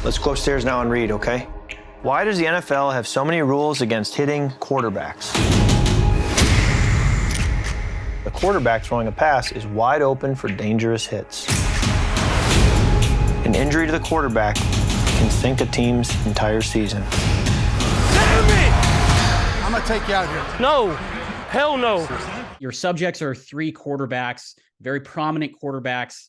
Let's go upstairs now and read, okay? Why does the NFL have so many rules against hitting quarterbacks? The quarterback throwing a pass is wide open for dangerous hits. An injury to the quarterback can sink a team's entire season. Damn it! I'm gonna take you out here. No, hell no. Your subjects are three quarterbacks, very prominent quarterbacks,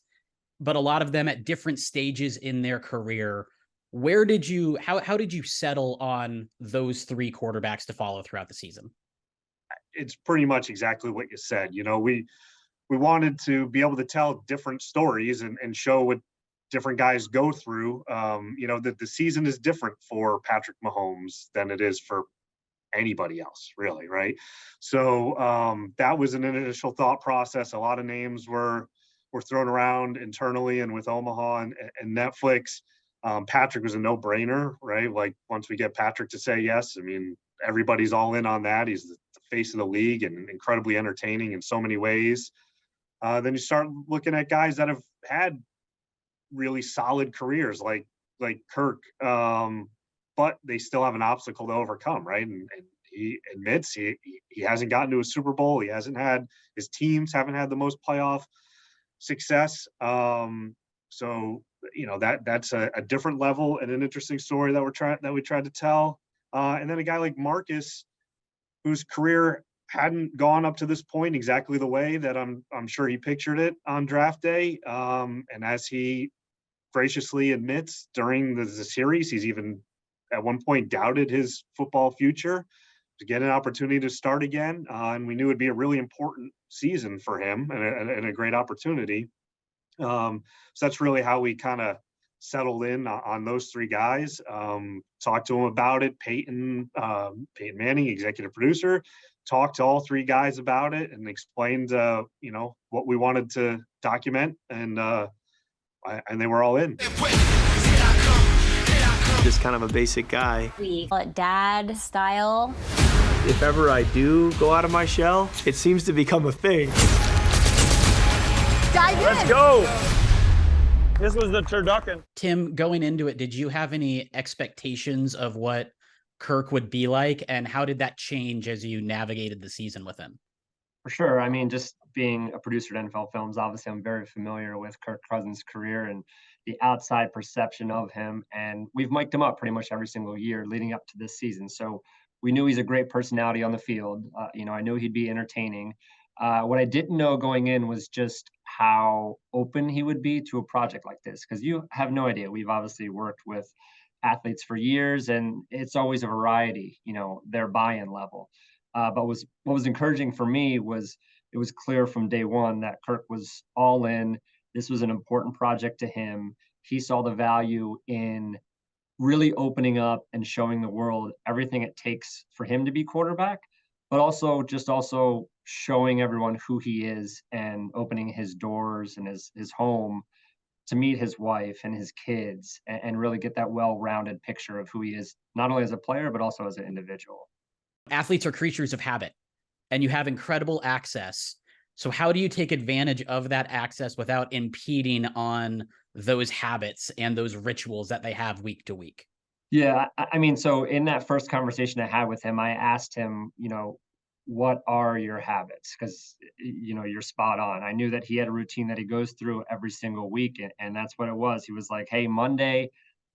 but a lot of them at different stages in their career. How did you settle on those three quarterbacks to follow throughout the season? It's pretty much exactly what you said. You know, we wanted to be able to tell different stories and show what different guys go through. You know, that the season is different for Patrick Mahomes than it is for anybody else, really, right? So that was an initial thought process. A lot of names were thrown around internally and with Omaha and Netflix. Patrick was a no-brainer, right? Like, once we get Patrick to say yes, I mean, everybody's all in on that. He's the face of the league and incredibly entertaining in so many ways. Then you start looking at guys that have had really solid careers, like Kirk, but they still have an obstacle to overcome, right? And he admits he hasn't gotten to a Super Bowl. His teams haven't had the most playoff success. So, you know, that's a different level and an interesting story that we tried to tell. And then a guy like Marcus, whose career hadn't gone up to this point exactly the way that I'm sure he pictured it on draft day. And as he graciously admits during the series, he's even at one point doubted his football future, to get an opportunity to start again. And we knew it'd be a really important season for him and a great opportunity. So that's really how we kind of settled in on those three guys. Talked to him about it. Peyton Manning, executive producer, talked to all three guys about it and explained, you know, what we wanted to document, and they were all in. Just kind of a basic guy. We call it dad style. If ever I do go out of my shell, it seems to become a thing. Dive in. Let's go. This was the turducken. Tim, going into it, did you have any expectations of what Kirk would be like, and how did that change as you navigated the season with him? For sure. I mean, just being a producer at NFL Films, obviously I'm very familiar with Kirk Cousins' career and the outside perception of him. And we've mic'd him up pretty much every single year leading up to this season. So we knew he's a great personality on the field. You know, I knew he'd be entertaining. What I didn't know going in was just how open he would be to a project like this, because you have no idea. We've obviously worked with athletes for years, and it's always a variety, you know, their buy-in level. But what was encouraging for me was it was clear from day one that Kirk was all in. This was an important project to him. He saw the value in really opening up and showing the world everything it takes for him to be quarterback, but also showing everyone who he is and opening his doors and his home to meet his wife and his kids and really get that well-rounded picture of who he is, not only as a player, but also as an individual. Athletes are creatures of habit, and you have incredible access. So how do you take advantage of that access without impeding on those habits and those rituals that they have week to week? Yeah, I mean, so in that first conversation I had with him, I asked him, you know, what are your habits? Because, you know, you're spot on. I knew that he had a routine that he goes through every single week, and that's what it was. He was like, hey, Monday,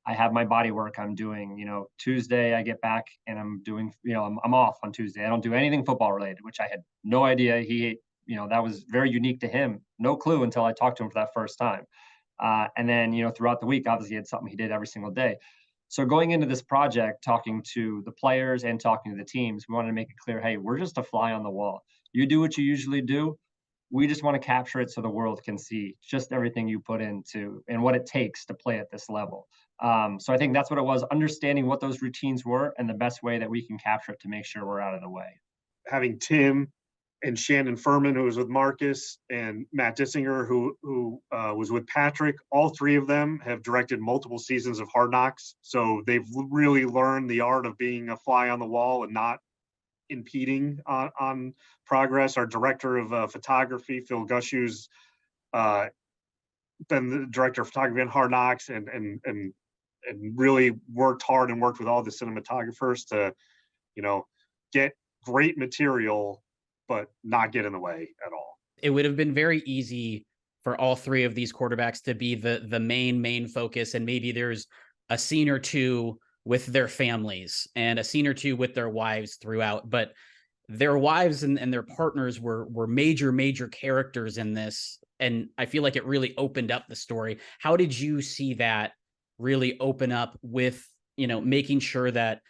I have my body work I'm doing. You know, Tuesday I get back and I'm doing, you know, I'm off on Tuesday. I don't do anything football related, which I had no idea you know, that was very unique to him. No clue until I talked to him for that first time. And then, you know, throughout the week, obviously he had something he did every single day. So going into this project, talking to the players and talking to the teams, we wanted to make it clear, hey, we're just a fly on the wall. You do what you usually do. We just want to capture it so the world can see just everything you put into and what it takes to play at this level. So I think that's what it was, understanding what those routines were and the best way that we can capture it to make sure we're out of the way. Having Tim and Shannon Furman, who was with Marcus, and Matt Dissinger, who was with Patrick, all three of them have directed multiple seasons of Hard Knocks. So they've really learned the art of being a fly on the wall and not impeding on progress. Our director of photography, Phil Gushew's been the director of photography on Hard Knocks and really worked hard and worked with all the cinematographers to, you know, get great material, but not get in the way at all. It would have been very easy for all three of these quarterbacks to be the main focus, and maybe there's a scene or two with their families and a scene or two with their wives throughout, but their wives and their partners were major characters in this, and I feel like it really opened up the story. How did you see that really open up with, you know, making sure that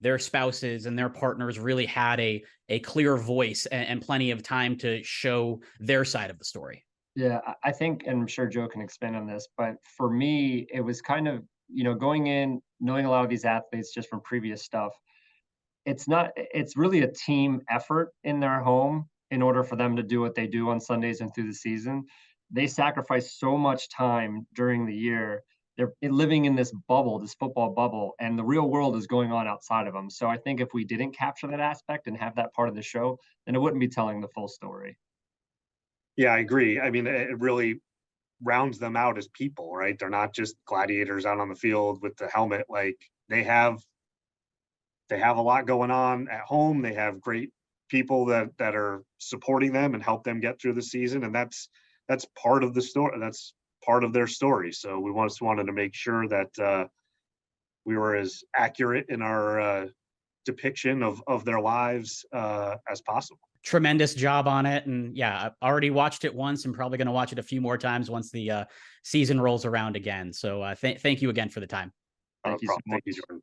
their spouses and their partners really had a clear voice and plenty of time to show their side of the story? Yeah, I think, and I'm sure Joe can expand on this, but for me, it was kind of, you know, going in, knowing a lot of these athletes just from previous stuff. It's really a team effort in their home in order for them to do what they do on Sundays and through the season. They sacrifice so much time during the year. They're living in this bubble, this football bubble, and the real world is going on outside of them. So I think if we didn't capture that aspect and have that part of the show, then it wouldn't be telling the full story. Yeah, I agree. I mean, it really rounds them out as people, right? They're not just gladiators out on the field with the helmet. Like they have a lot going on at home. They have great people that are supporting them and help them get through the season. And that's part of the story. That's part of their story. So we wanted to make sure that we were as accurate in our depiction of their lives as possible. Tremendous job on it. And yeah, I already watched it once and probably going to watch it a few more times once the season rolls around again. So thank you again for the time. Thank you so Thank you, much. Jordan.